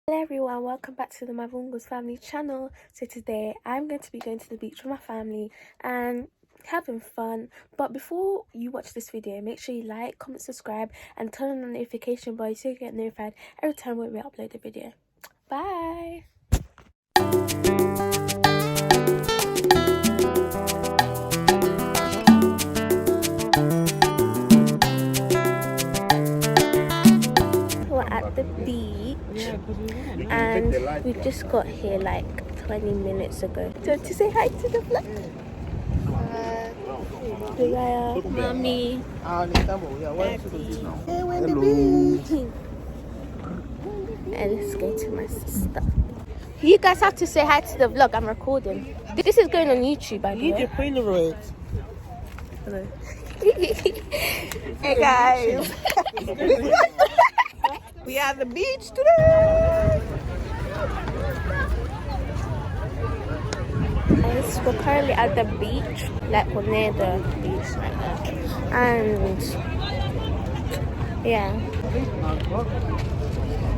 Hello everyone, welcome back to the Mavungos family channel. So today I'm going to be going to the beach with my family and having fun. But before you watch this video, make sure you like, comment, subscribe and turn on the notification bell so you get notified every time we upload a video. Bye! We're at the beach and we just got here like 20 minutes ago. So to say hi to the vlog. Mommy. And let's go to my sister. You guys have to say hi to the vlog. I'm recording. This is going on YouTube, by the way. You need your Polaroids. Hello. Hey guys. We are at the beach today. Guys, we're currently at the beach, like we're near the beach right now. And yeah.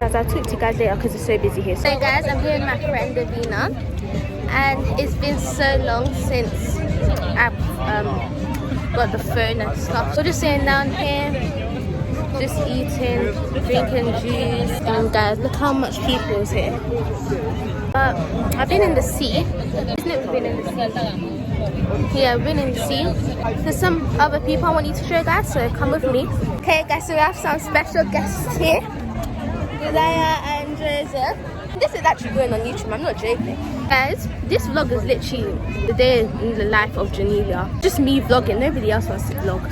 Guys, I'll talk to you guys later because it's so busy here. So guys, I'm here with my friend Davina, and it's been so long since I've got the phone and stuff. So just sitting down here, just eating, drinking juice. And guys, look how much people is here. I've been in the sea. Isn't it? We've been in the sea. Yeah, I've been in the sea. There's some other people I want you to show guys, so come with me. Okay guys, so we have some special guests here. Desire and Joseph. This is actually going on YouTube, I'm not joking. Guys, this vlog is literally the day in the life of Janelia. Just me vlogging, nobody else wants to vlog.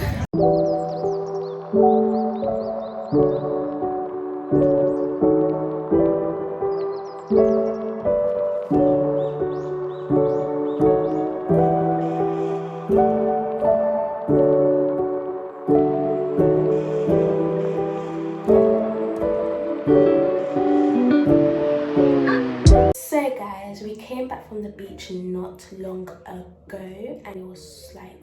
So guys, we came back from the beach not long ago and it was like,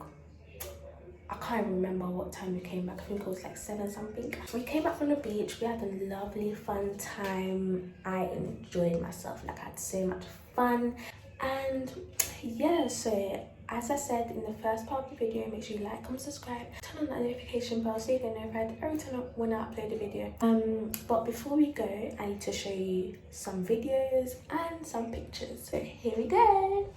I can't remember what time we came back. I think it was like 7 something. We came back from the beach, we had a lovely fun time. I enjoyed myself, like I had so much fun. And yeah, so as I said in the first part of the video, make sure you like, comment, subscribe, turn on that notification bell so you get notified every time when I upload a video. But before we go, I need to show you some videos and some pictures. So here we go.